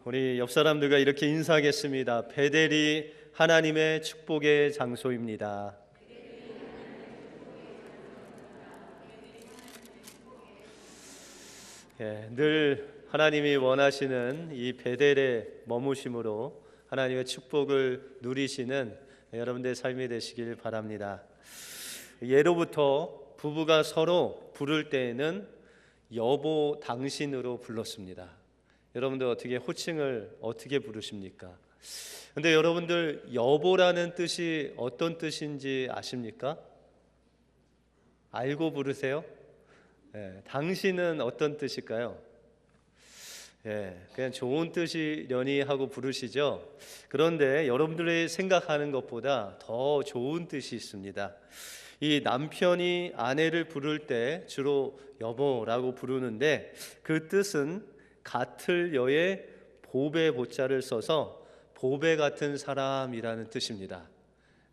우리 옆 사람들과 이렇게 인사하겠습니다. 베델이 하나님의 축복의 장소입니다. 늘 하나님이 원하시는 이 베델의 머무심으로 하나님의 축복을 누리시는 여러분들의 삶이 되시길 바랍니다. 예로부터 부부가 서로 부를 때에는 여보 당신으로 불렀습니다. 여러분들 어떻게 호칭을 어떻게 부르십니까? 근데 여러분들 여보라는 뜻이 어떤 뜻인지 아십니까? 알고 부르세요? 당신은 어떤 뜻일까요? 그냥 좋은 뜻이려니 하고 부르시죠. 그런데 여러분들이 생각하는 것보다 더 좋은 뜻이 있습니다. 이 남편이 아내를 부를 때 주로 여보라고 부르는데 그 뜻은 같을 여의 보배 보자를 써서 보배 같은 사람이라는 뜻입니다.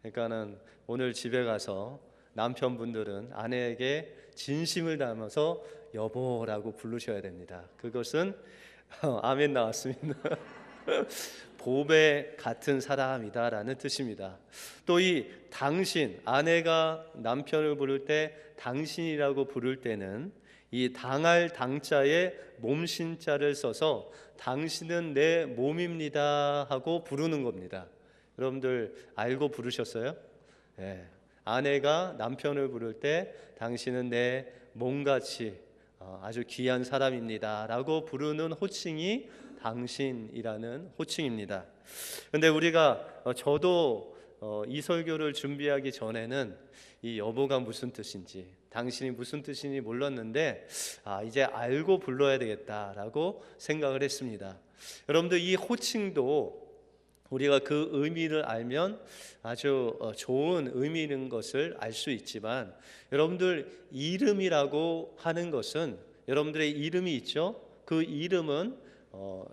그러니까는 오늘 집에 가서 남편분들은 아내에게 진심을 담아서 여보라고 부르셔야 됩니다. 그것은 아멘 나왔습니다. 보배 같은 사람이다라는 뜻입니다. 또 이 당신, 아내가 남편을 부를 때 당신이라고 부를 때는 이 당할 당자에 몸신자를 써서 당신은 내 몸입니다 하고 부르는 겁니다. 여러분들 알고 부르셨어요? 아내가 남편을 부를 때 당신은 내 몸같이 아주 귀한 사람입니다 라고 부르는 호칭이 당신이라는 호칭입니다. 그런데 우리가 저도 이 설교를 준비하기 전에는 이 여보가 무슨 뜻인지 당신이 무슨 뜻인지 몰랐는데 이제 알고 불러야 되겠다라고 생각을 했습니다. 여러분들 이 호칭도 우리가 그 의미를 알면 아주 좋은 의미인 것을 알 수 있지만 여러분들 이름이라고 하는 것은 여러분들의 이름이 있죠. 그 이름은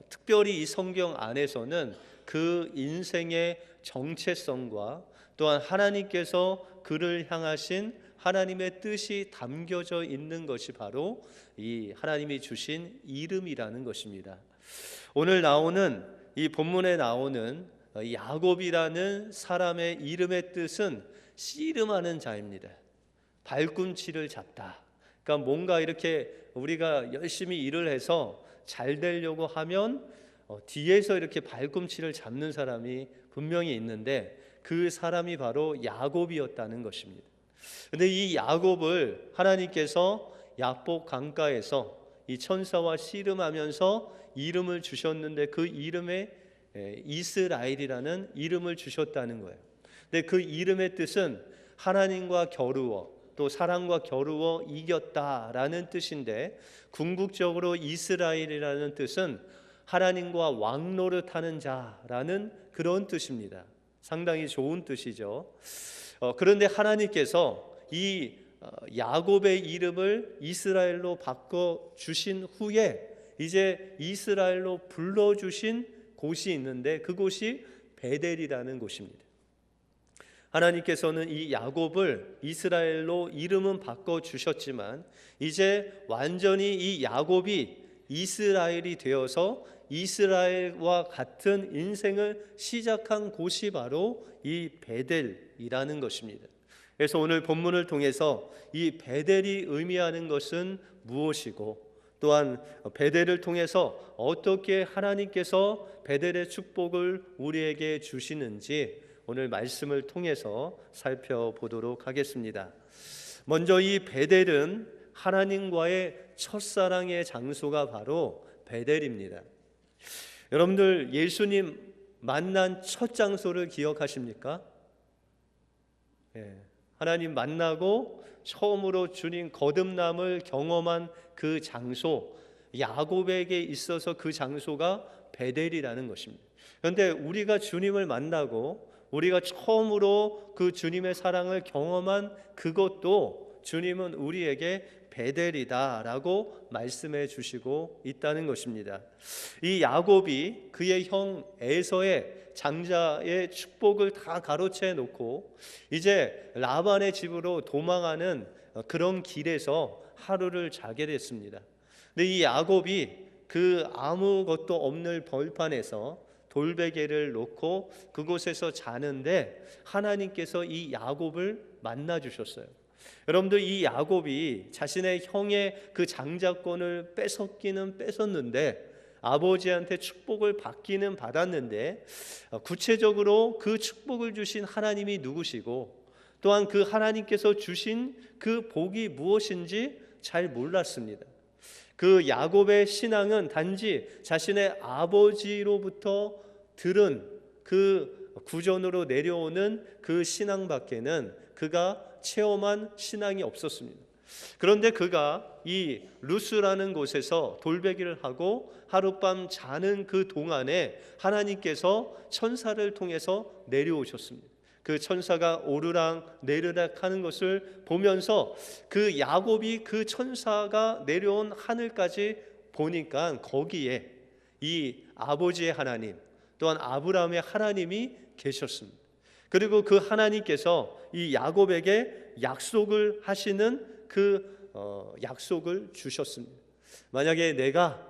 특별히 이 성경 안에서는 그 인생의 정체성과 또한 하나님께서 그를 향하신 하나님의 뜻이 담겨져 있는 것이 바로 이 하나님이 주신 이름이라는 것입니다. 오늘 나오는 이 본문에 나오는 야곱이라는 사람의 이름의 뜻은 씨름하는 자입니다. 발꿈치를 잡다. 그러니까 뭔가 이렇게 우리가 열심히 일을 해서 잘 되려고 하면 뒤에서 이렇게 발꿈치를 잡는 사람이 분명히 있는데 그 사람이 바로 야곱이었다는 것입니다. 그런데 이 야곱을 하나님께서 야복 강가에서 이 천사와 씨름하면서 이름을 주셨는데 그 이름에 이스라엘이라는 이름을 주셨다는 거예요. 근데 그 이름의 뜻은 하나님과 겨루어 또 사랑과 겨루어 이겼다라는 뜻인데 궁극적으로 이스라엘이라는 뜻은 하나님과 왕노릇하는 자라는 그런 뜻입니다. 상당히 좋은 뜻이죠. 그런데 하나님께서 이 야곱의 이름을 이스라엘로 바꿔 주신 후에 이제 이스라엘로 불러주신 곳이 있는데 그곳이 베델이라는 곳입니다. 하나님께서는 이 야곱을 이스라엘로 이름은 바꿔 주셨지만 이제 완전히 이 야곱이 이스라엘이 되어서 이스라엘과 같은 인생을 시작한 곳이 바로 이 베델이라는 것입니다. 그래서 오늘 본문을 통해서 이 베델이 의미하는 것은 무엇이고 또한 베델을 통해서 어떻게 하나님께서 베델의 축복을 우리에게 주시는지 오늘 말씀을 통해서 살펴보도록 하겠습니다. 먼저 이 베델은 하나님과의 첫사랑의 장소가 바로 베델입니다. 여러분들 예수님 만난 첫 장소를 기억하십니까? 하나님 만나고 처음으로 주님 거듭남을 경험한 그 장소, 야곱에게 있어서 그 장소가 베델이라는 것입니다. 그런데 우리가 주님을 만나고 우리가 처음으로 그 주님의 사랑을 경험한 그것도 주님은 우리에게 베델이다라고 말씀해 주시고 있다는 것입니다. 이 야곱이 그의 형 에서의 장자의 축복을 다 가로채 놓고 이제 라반의 집으로 도망하는 그런 길에서 하루를 자게 됐습니다. 근데 이 야곱이 그 아무것도 없는 벌판에서 돌베개를 놓고 그곳에서 자는데 하나님께서 이 야곱을 만나 주셨어요. 여러분들, 이 야곱이 자신의 형의 그 장자권을 뺏었기는 뺏었는데, 아버지한테 축복을 받기는 받았는데, 구체적으로 그 축복을 주신 하나님이 누구시고 또한 그 하나님께서 주신 그 복이 무엇인지 잘 몰랐습니다. 그 야곱의 신앙은 단지 자신의 아버지로부터 들은 그 구전으로 내려오는 그 신앙밖에는 그가 체험한 신앙이 없었습니다. 그런데 그가 이 루스라는 곳에서 돌베기를 하고 하룻밤 자는 그 동안에 하나님께서 천사를 통해서 내려오셨습니다. 그 천사가 오르락 내리락 하는 것을 보면서 그 야곱이 그 천사가 내려온 하늘까지 보니까 거기에 이 아버지의 하나님 또한 아브라함의 하나님이 계셨습니다. 그리고 그 하나님께서 이 야곱에게 약속을 하시는 그 약속을 주셨습니다. 만약에 내가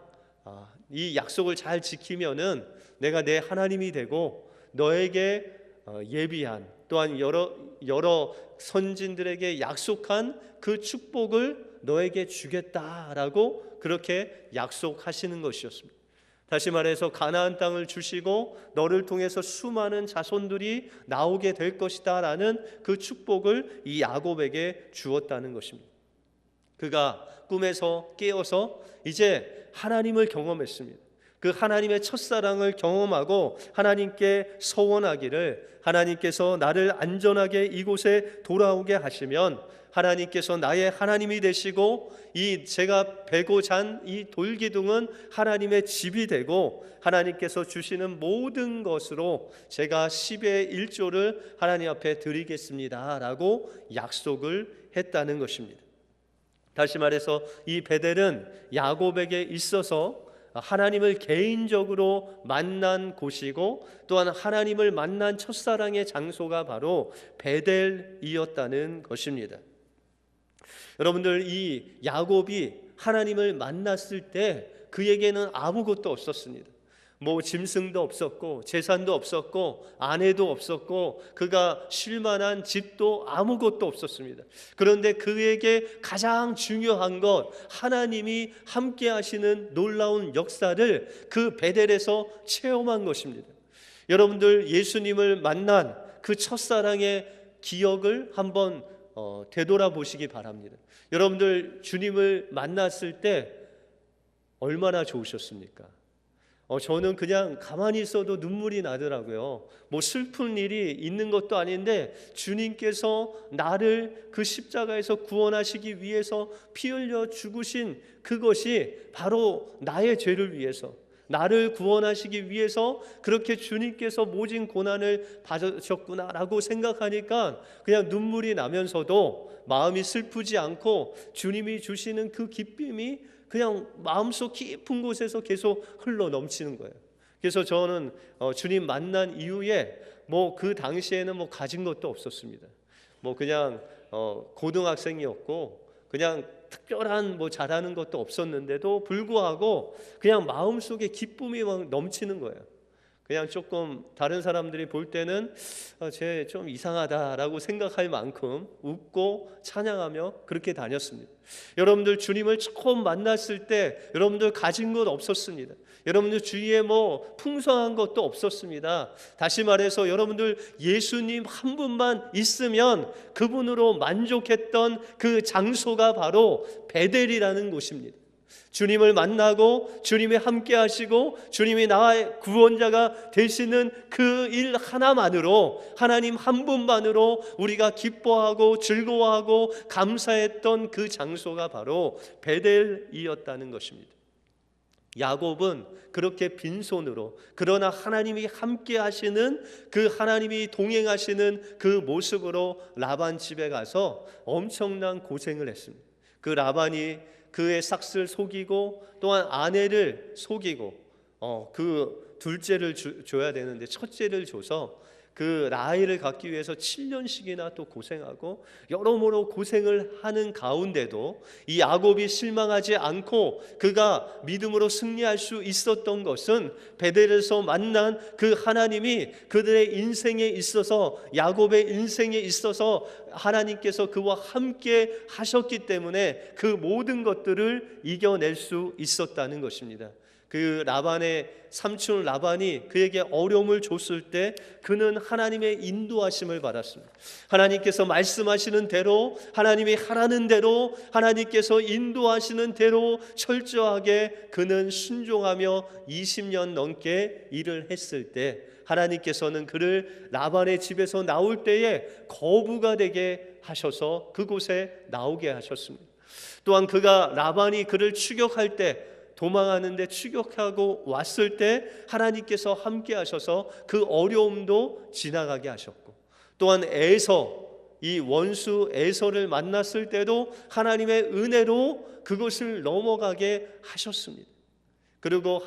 이 약속을 잘 지키면은 내가 내 하나님이 되고 너에게 예비한 또한 여러 선진들에게 약속한 그 축복을 너에게 주겠다라고 그렇게 약속하시는 것이었습니다. 다시 말해서 가나안 땅을 주시고 너를 통해서 수많은 자손들이 나오게 될 것이다 라는 그 축복을 이 야곱에게 주었다는 것입니다. 그가 꿈에서 깨어서 이제 하나님을 경험했습니다. 그 하나님의 첫사랑을 경험하고 하나님께 서원하기를, 하나님께서 나를 안전하게 이곳에 돌아오게 하시면 하나님께서 나의 하나님이 되시고 이 제가 베고 잔 이 돌기둥은 하나님의 집이 되고 하나님께서 주시는 모든 것으로 제가 10의 1조를 하나님 앞에 드리겠습니다 라고 약속을 했다는 것입니다. 다시 말해서 이 베델은 야곱에게 있어서 하나님을 개인적으로 만난 곳이고 또한 하나님을 만난 첫사랑의 장소가 바로 베델이었다는 것입니다. 여러분들, 이 야곱이 하나님을 만났을 때 그에게는 아무것도 없었습니다. 뭐 짐승도 없었고 재산도 없었고 아내도 없었고 그가 쉴만한 집도 아무것도 없었습니다. 그런데 그에게 가장 중요한 것, 하나님이 함께 하시는 놀라운 역사를 그 베델에서 체험한 것입니다. 여러분들, 예수님을 만난 그 첫사랑의 기억을 한번 되돌아보시기 바랍니다. 여러분들, 주님을 만났을 때 얼마나 좋으셨습니까? 저는 그냥 가만히 있어도 눈물이 나더라고요. 뭐 슬픈 일이 있는 것도 아닌데 주님께서 나를 그 십자가에서 구원하시기 위해서 피 흘려 죽으신 그것이 바로 나의 죄를 위해서, 나를 구원하시기 위해서 그렇게 주님께서 모진 고난을 받으셨구나라고 생각하니까 그냥 눈물이 나면서도 마음이 슬프지 않고 주님이 주시는 그 기쁨이 그냥 마음속 깊은 곳에서 계속 흘러 넘치는 거예요. 그래서 저는 주님 만난 이후에 뭐 그 당시에는 뭐 가진 것도 없었습니다. 뭐 그냥 고등학생이었고 그냥 특별한 뭐 잘하는 것도 없었는데도 불구하고 그냥 마음속에 기쁨이 막 넘치는 거예요. 그냥 조금 다른 사람들이 볼 때는 쟤 좀 이상하다라고 생각할 만큼 웃고 찬양하며 그렇게 다녔습니다. 여러분들, 주님을 처음 만났을 때 여러분들 가진 것 없었습니다. 여러분들 주위에 뭐 풍성한 것도 없었습니다. 다시 말해서 여러분들 예수님 한 분만 있으면 그분으로 만족했던 그 장소가 바로 베델이라는 곳입니다. 주님을 만나고 주님이 함께 하시고 주님이 나의 구원자가 되시는 그 일 하나만으로, 하나님 한 분만으로 우리가 기뻐하고 즐거워하고 감사했던 그 장소가 바로 베델이었다는 것입니다. 야곱은 그렇게 빈손으로, 그러나 하나님이 함께 하시는 그 하나님이 동행하시는 그 모습으로 라반 집에 가서 엄청난 고생을 했습니다. 그 라반이 그의 삭스를 속이고 또한 아내를 속이고 그 둘째를 줘야 되는데 첫째를 줘서 그 라헬을 갖기 위해서 7년씩이나 또 고생하고 여러모로 고생을 하는 가운데도 이 야곱이 실망하지 않고 그가 믿음으로 승리할 수 있었던 것은 베델에서 만난 그 하나님이 그들의 인생에 있어서, 야곱의 인생에 있어서 하나님께서 그와 함께 하셨기 때문에 그 모든 것들을 이겨낼 수 있었다는 것입니다. 그 라반의 삼촌 라반이 그에게 어려움을 줬을 때 그는 하나님의 인도하심을 받았습니다. 하나님께서 말씀하시는 대로, 하나님이 하라는 대로, 하나님께서 인도하시는 대로 철저하게 그는 순종하며 20년 넘게 일을 했을 때 하나님께서는 그를 라반의 집에서 나올 때에 거부가 되게 하셔서 그곳에 나오게 하셨습니다. 또한 그가 라반이 그를 추격할 때, 도망하는데 추격하고 왔을 때 하나님께서 함께 하셔서 그 어려움도 지나가게 하셨고, 또한 에서, 이 원수 에서를 만났을 때도 하나님의 은혜로 그것을 넘어가게 하셨습니다. 그리고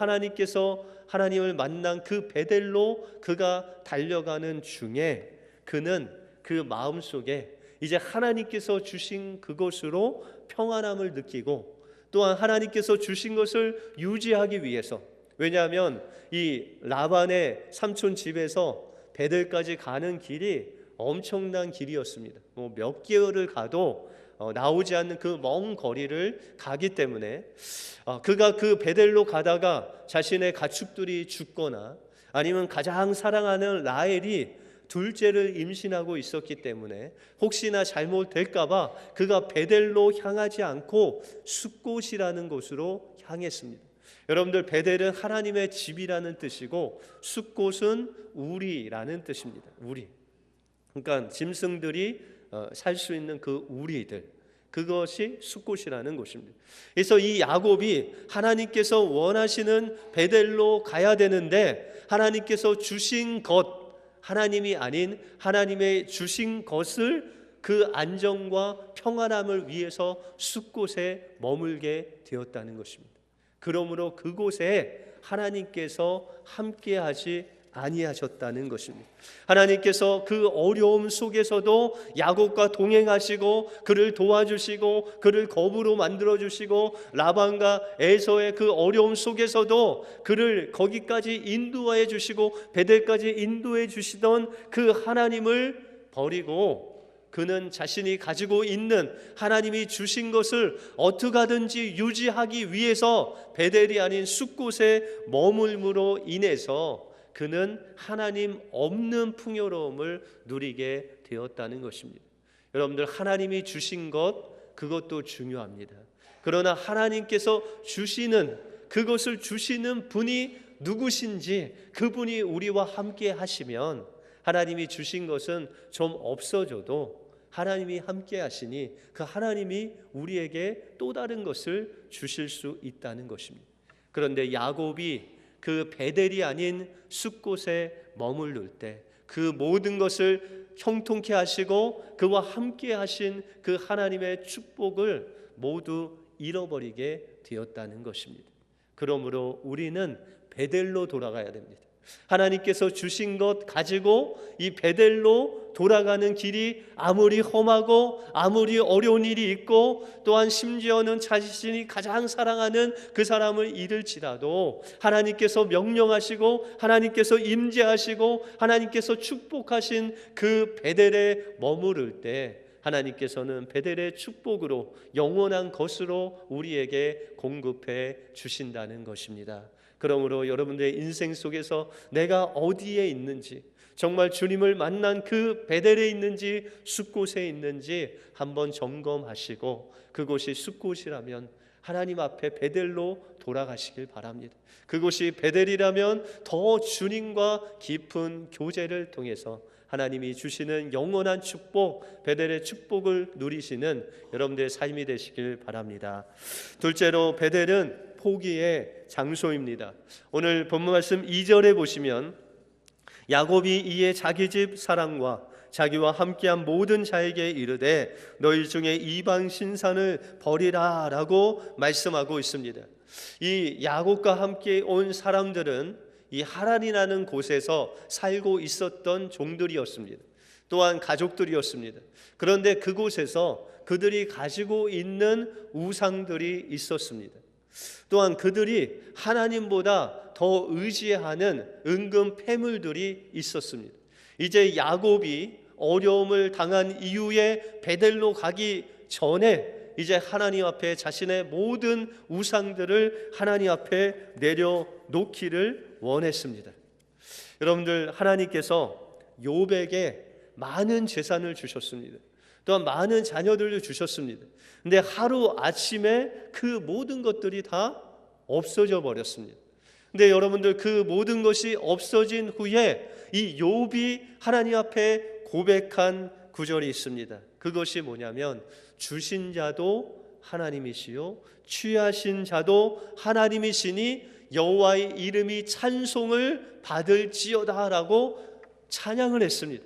하나님을 만난 그 베델로 그가 달려가는 중에 그는 그 마음속에 이제 하나님께서 주신 그것으로 평안함을 느끼고, 또한 하나님께서 주신 것을 유지하기 위해서, 왜냐하면 이 라반의 삼촌 집에서 베델까지 가는 길이 엄청난 길이었습니다. 몇 개월을 가도 나오지 않는 그 먼 거리를 가기 때문에 그가 그 베델로 가다가 자신의 가축들이 죽거나 아니면 가장 사랑하는 라헬이 둘째를 임신하고 있었기 때문에 혹시나 잘못될까 봐 그가 베델로 향하지 않고 숫곳이라는 곳으로 향했습니다. 여러분들, 베델은 하나님의 집이라는 뜻이고 숫곳은 우리라는 뜻입니다. 우리. 그러니까 짐승들이 살 수 있는 그 우리들, 그것이 숫곳이라는 곳입니다. 그래서 이 야곱이 하나님께서 원하시는 베델로 가야 되는데 하나님께서 주신 것, 하나님이 아닌 하나님의 주신 것을, 그 안정과 평안함을 위해서 숫곳에 머물게 되었다는 것입니다. 그러므로 그곳에 하나님께서 함께하지 아니하셨다는 것입니다. 하나님께서 그 어려움 속에서도 야곱과 동행하시고 그를 도와주시고 그를 거부로 만들어주시고, 라반과 에서의 그 어려움 속에서도 그를 거기까지 인도해 주시고 베델까지 인도해 주시던 그 하나님을 버리고 그는 자신이 가지고 있는 하나님이 주신 것을 어떻게 하든지 유지하기 위해서 베델이 아닌 숫곳에 머물므로 인해서 그는 하나님 없는 풍요로움을 누리게 되었다는 것입니다. 여러분들, 하나님이 주신 것, 그것도 중요합니다. 그러나 하나님께서 주시는, 그것을 주시는 분이 누구신지, 그분이 우리와 함께 하시면 하나님이 주신 것은 좀 없어져도 하나님이 함께 하시니 그 하나님이 우리에게 또 다른 것을 주실 수 있다는 것입니다. 그런데 야곱이 그 베델이 아닌 숫곳에 머무를 때 그 모든 것을 형통케 하시고 그와 함께 하신 그 하나님의 축복을 모두 잃어버리게 되었다는 것입니다. 그러므로 우리는 베델로 돌아가야 됩니다. 하나님께서 주신 것 가지고 이 베델로 돌아가는 길이 아무리 험하고 아무리 어려운 일이 있고, 또한 심지어는 자신이 가장 사랑하는 그 사람을 잃을지라도 하나님께서 명령하시고 하나님께서 임재하시고 하나님께서 축복하신 그 베델에 머무를 때 하나님께서는 베델의 축복으로 영원한 것으로 우리에게 공급해 주신다는 것입니다. 그러므로 여러분들의 인생 속에서 내가 어디에 있는지, 정말 주님을 만난 그 베델에 있는지 숫곳에 있는지 한번 점검하시고, 그곳이 숫곳이라면 하나님 앞에 베델로 돌아가시길 바랍니다. 그곳이 베델이라면 더 주님과 깊은 교제를 통해서 하나님이 주시는 영원한 축복, 베델의 축복을 누리시는 여러분들의 삶이 되시길 바랍니다. 둘째로, 베델은 포기의 장소입니다. 오늘 본문 말씀 2절에 보시면 야곱이 이에 자기 집 사람과 자기와 함께한 모든 자에게 이르되 너희 중에 이방 신상을 버리라 라고 말씀하고 있습니다. 이 야곱과 함께 온 사람들은 이 하란이라는 곳에서 살고 있었던 종들이었습니다. 또한 가족들이었습니다. 그런데 그곳에서 그들이 가지고 있는 우상들이 있었습니다. 또한 그들이 하나님보다 더 의지하는 은금 패물들이 있었습니다. 이제 야곱이 어려움을 당한 이후에 베델로 가기 전에 이제 하나님 앞에 자신의 모든 우상들을 하나님 앞에 내려놓기를 원했습니다. 여러분들, 하나님께서 욥에게 많은 재산을 주셨습니다. 또한 많은 자녀들을 주셨습니다. 근데 하루 아침에 그 모든 것들이 다 없어져 버렸습니다. 근데 여러분들, 그 모든 것이 없어진 후에 이 욥이 하나님 앞에 고백한 구절이 있습니다. 그것이 뭐냐면, 주신 자도 하나님이시요 취하신 자도 하나님이시니 여호와의 이름이 찬송을 받을지어다라고 찬양을 했습니다.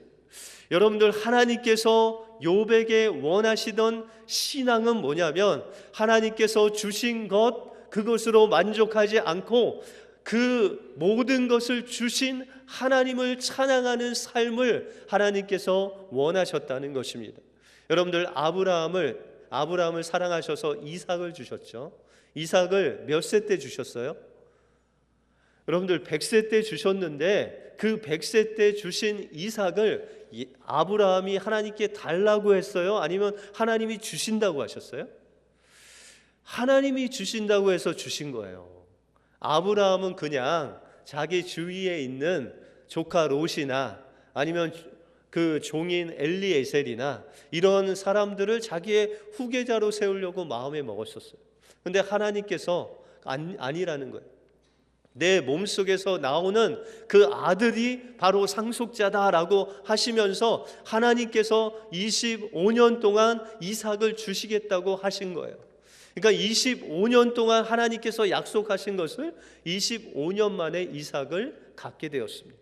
여러분들, 하나님께서 욥에게 원하시던 신앙은 뭐냐면, 하나님께서 주신 것 그것으로 만족하지 않고 그 모든 것을 주신 하나님을 찬양하는 삶을 하나님께서 원하셨다는 것입니다. 여러분들, 아브라함을 사랑하셔서 이삭을 주셨죠. 이삭을 몇 세 때 주셨어요? 여러분들, 100세 때 주셨는데 그 100세 때 주신 이삭을 아브라함이 하나님께 달라고 했어요? 아니면 하나님이 주신다고 하셨어요? 하나님이 주신다고 해서 주신 거예요. 아브라함은 그냥 자기 주위에 있는 조카 롯이나 아니면 그 종인 엘리에셀이나 이런 사람들을 자기의 후계자로 세우려고 마음에 먹었었어요. 근데 하나님께서 아니라는 거예요. 내 몸속에서 나오는 그 아들이 바로 상속자다라고 하시면서 하나님께서 25년 동안 이삭을 주시겠다고 하신 거예요. 그러니까 25년 동안 하나님께서 약속하신 것을 25년 만에 이삭을 갖게 되었습니다.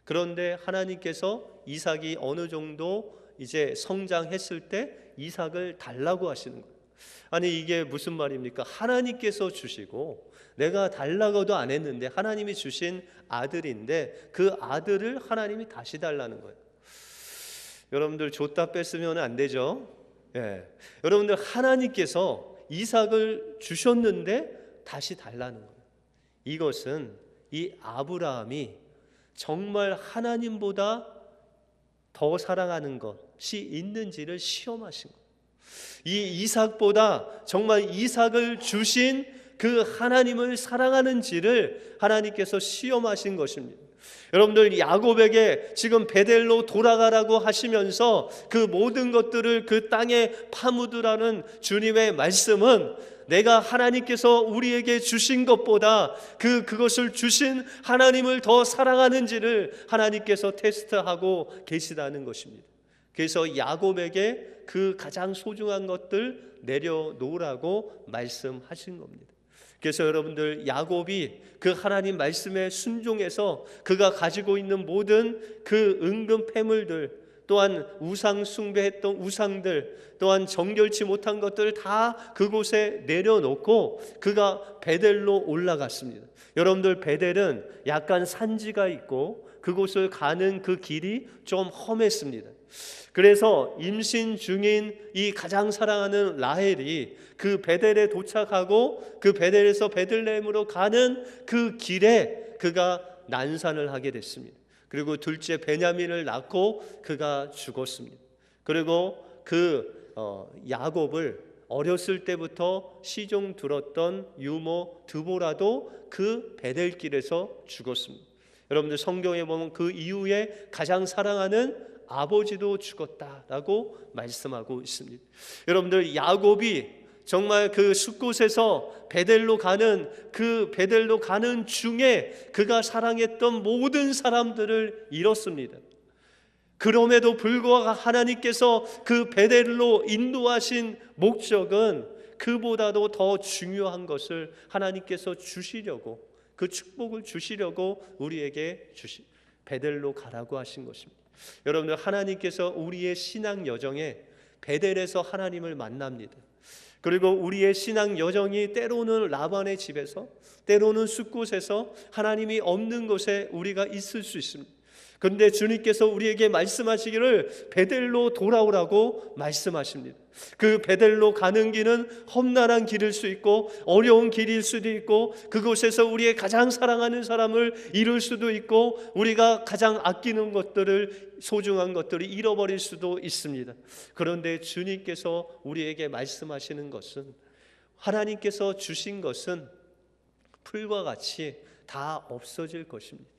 그런데 하나님께서 이삭이 어느 정도 이제 성장했을 때 이삭을 달라고 하시는 거예요. 아니, 이게 무슨 말입니까? 하나님께서 주시고 내가 달라고도 안 했는데 하나님이 주신 아들인데 그 아들을 하나님이 다시 달라는 거예요. 여러분들, 줬다 뺐으면 안 되죠. 여러분들, 하나님께서 이삭을 주셨는데 다시 달라는 거예요. 이것은 이 아브라함이 정말 하나님보다 더 사랑하는 것이 있는지를 시험하신 거예요. 이 이삭보다 정말 이삭을 주신 그 하나님을 사랑하는지를 하나님께서 시험하신 것입니다. 여러분들, 야곱에게 지금 베델로 돌아가라고 하시면서 그 모든 것들을 그 땅에 파묻으라는 주님의 말씀은 내가 하나님께서 우리에게 주신 것보다 그것을 주신 하나님을 더 사랑하는지를 하나님께서 테스트하고 계시다는 것입니다. 그래서 야곱에게 그 가장 소중한 것들 내려놓으라고 말씀하신 겁니다. 그래서 여러분들, 야곱이 그 하나님 말씀에 순종해서 그가 가지고 있는 모든 그 은금 패물들, 또한 우상 숭배했던 우상들, 또한 정결치 못한 것들을 다 그곳에 내려놓고 그가 베델로 올라갔습니다. 여러분들, 베델은 약간 산지가 있고 그곳을 가는 그 길이 좀 험했습니다. 그래서 임신 중인 이 가장 사랑하는 라헬이 그 베델에 도착하고 그 베델에서 베들레헴으로 가는 그 길에 그가 난산을 하게 됐습니다. 그리고 둘째 베냐민을 낳고 그가 죽었습니다. 그리고 야곱을 어렸을 때부터 시종 들었던 유모 드보라도 그 베델길에서 죽었습니다. 여러분들, 성경에 보면 그 이후에 가장 사랑하는 아버지도 죽었다라고 말씀하고 있습니다. 여러분들, 야곱이 정말 그 숫곳에서 베델로 가는 중에 그가 사랑했던 모든 사람들을 잃었습니다. 그럼에도 불구하고 하나님께서 그 베델로 인도하신 목적은 그보다도 더 중요한 것을 하나님께서 주시려고, 그 축복을 주시려고 우리에게 베델로 가라고 하신 것입니다. 여러분들, 하나님께서 우리의 신앙 여정에 베델에서 하나님을 만납니다. 그리고 우리의 신앙 여정이 때로는 라반의 집에서, 때로는 숲곳에서, 하나님이 없는 곳에 우리가 있을 수 있습니다. 그런데 주님께서 우리에게 말씀하시기를 베델로 돌아오라고 말씀하십니다. 그 베델로 가는 길은 험난한 길일 수 있고 어려운 길일 수도 있고, 그곳에서 우리의 가장 사랑하는 사람을 잃을 수도 있고, 우리가 가장 아끼는 것들을, 소중한 것들을 잃어버릴 수도 있습니다. 그런데 주님께서 우리에게 말씀하시는 것은, 하나님께서 주신 것은 풀과 같이 다 없어질 것입니다.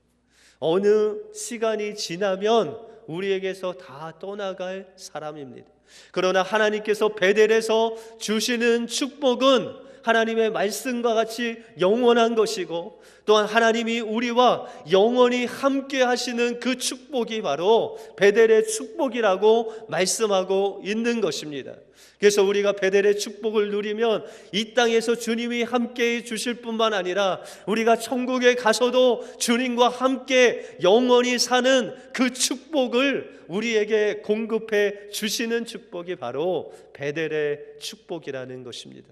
어느 시간이 지나면 우리에게서 다 떠나갈 사람입니다. 그러나 하나님께서 베델에서 주시는 축복은 하나님의 말씀과 같이 영원한 것이고, 또한 하나님이 우리와 영원히 함께 하시는 그 축복이 바로 베델의 축복이라고 말씀하고 있는 것입니다. 그래서 우리가 베델의 축복을 누리면 이 땅에서 주님이 함께 주실 뿐만 아니라 우리가 천국에 가서도 주님과 함께 영원히 사는 그 축복을 우리에게 공급해 주시는 축복이 바로 베델의 축복이라는 것입니다.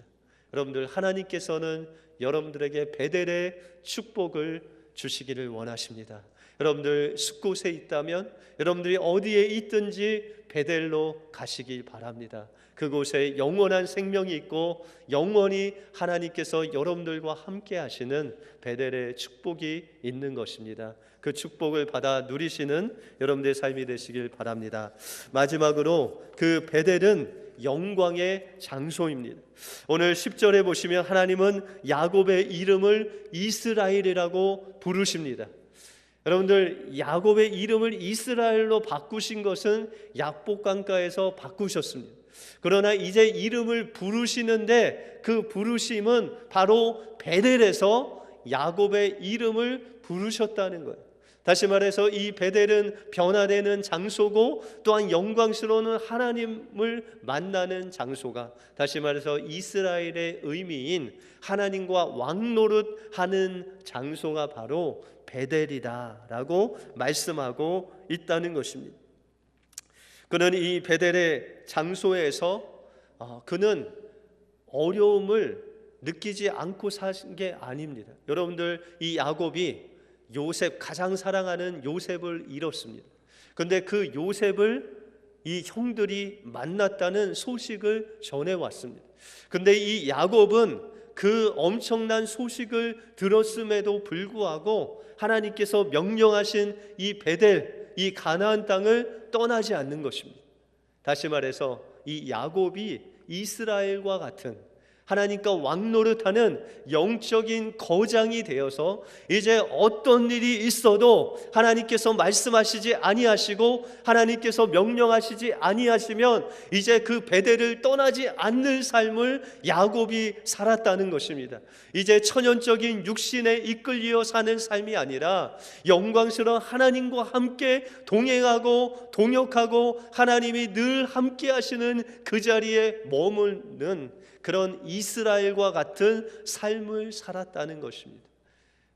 여러분들, 하나님께서는 여러분들에게 베델의 축복을 주시기를 원하십니다. 여러분들 숲곳에 있다면, 여러분들이 어디에 있든지 베델로 가시길 바랍니다. 그곳에 영원한 생명이 있고 영원히 하나님께서 여러분들과 함께 하시는 베델의 축복이 있는 것입니다. 그 축복을 받아 누리시는 여러분들의 삶이 되시길 바랍니다. 마지막으로 그 베델은 영광의 장소입니다. 오늘 10절에 보시면 하나님은 야곱의 이름을 이스라엘이라고 부르십니다. 여러분들, 야곱의 이름을 이스라엘로 바꾸신 것은 약복강가에서 바꾸셨습니다. 그러나 이제 이름을 부르시는데 그 부르심은 바로 베델에서 야곱의 이름을 부르셨다는 거예요. 다시 말해서 이 베델은 변화되는 장소고, 또한 영광스러운 하나님을 만나는 장소가, 다시 말해서 이스라엘의 의미인 하나님과 왕노릇하는 장소가 바로 베델이다라고 말씀하고 있다는 것입니다. 그는 이 베델의 장소에서 그는 어려움을 느끼지 않고 사신 게 아닙니다. 여러분들, 이 야곱이 요셉, 가장 사랑하는 요셉을 잃었습니다. 그런데 그 요셉을 이 형들이 만났다는 소식을 전해왔습니다. 그런데 이 야곱은 그 엄청난 소식을 들었음에도 불구하고 하나님께서 명령하신 이 베델, 이 가나안 땅을 떠나지 않는 것입니다. 다시 말해서 이 야곱이 이스라엘과 같은 하나님과 왕노릇하는 영적인 거장이 되어서 이제 어떤 일이 있어도 하나님께서 말씀하시지 아니하시고 하나님께서 명령하시지 아니하시면 이제 그 베델을 떠나지 않는 삶을 야곱이 살았다는 것입니다. 이제 천연적인 육신에 이끌려 사는 삶이 아니라 영광스러운 하나님과 함께 동행하고 동역하고 하나님이 늘 함께 하시는 그 자리에 머무는 그런 이스라엘과 같은 삶을 살았다는 것입니다.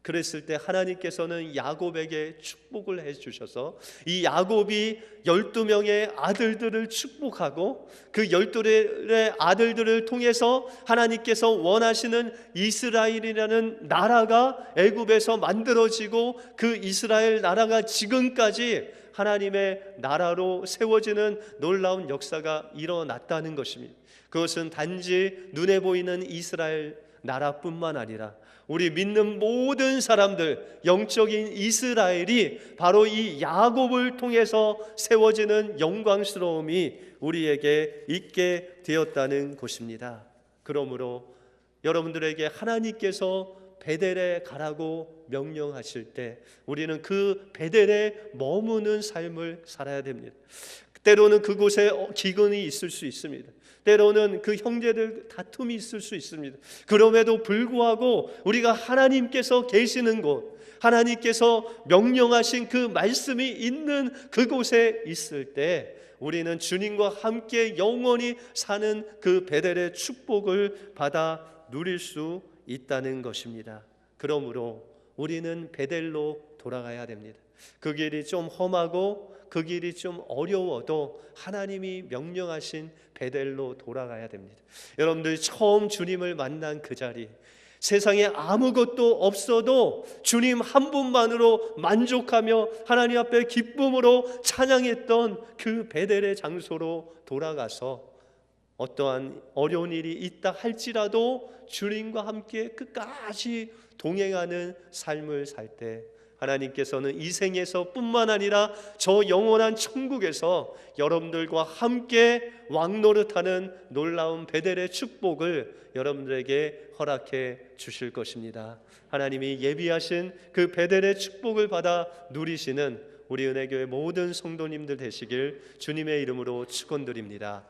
그랬을 때 하나님께서는 야곱에게 축복을 해주셔서 이 야곱이 12명의 아들들을 축복하고 그 12명의 아들들을 통해서 하나님께서 원하시는 이스라엘이라는 나라가 애굽에서 만들어지고 그 이스라엘 나라가 지금까지 하나님의 나라로 세워지는 놀라운 역사가 일어났다는 것입니다. 그것은 단지 눈에 보이는 이스라엘 나라뿐만 아니라 우리 믿는 모든 사람들, 영적인 이스라엘이 바로 이 야곱을 통해서 세워지는 영광스러움이 우리에게 있게 되었다는 것입니다. 그러므로 여러분들에게 하나님께서 베델에 가라고 명령하실 때 우리는 그 베델에 머무는 삶을 살아야 됩니다. 때로는 그곳에 기근이 있을 수 있습니다. 때로는 그 형제들 다툼이 있을 수 있습니다. 그럼에도 불구하고 우리가 하나님께서 계시는 곳, 하나님께서 명령하신 그 말씀이 있는 그곳에 있을 때 우리는 주님과 함께 영원히 사는 그 베델의 축복을 받아 누릴 수 있다는 것입니다. 그러므로 우리는 베델로 돌아가야 됩니다. 그 길이 좀 험하고 그 길이 좀 어려워도 하나님이 명령하신 베델로 돌아가야 됩니다. 여러분들 처음 주님을 만난 그 자리, 세상에 아무것도 없어도 주님 한 분만으로 만족하며 하나님 앞에 기쁨으로 찬양했던 그 베델의 장소로 돌아가서 어떠한 어려운 일이 있다 할지라도 주님과 함께 끝까지 동행하는 삶을 살 때 하나님께서는 이 생에서 뿐만 아니라 저 영원한 천국에서 여러분들과 함께 왕노릇하는 놀라운 베델의 축복을 여러분들에게 허락해 주실 것입니다. 하나님이 예비하신 그 베델의 축복을 받아 누리시는 우리 은혜교회 모든 성도님들 되시길 주님의 이름으로 축원드립니다.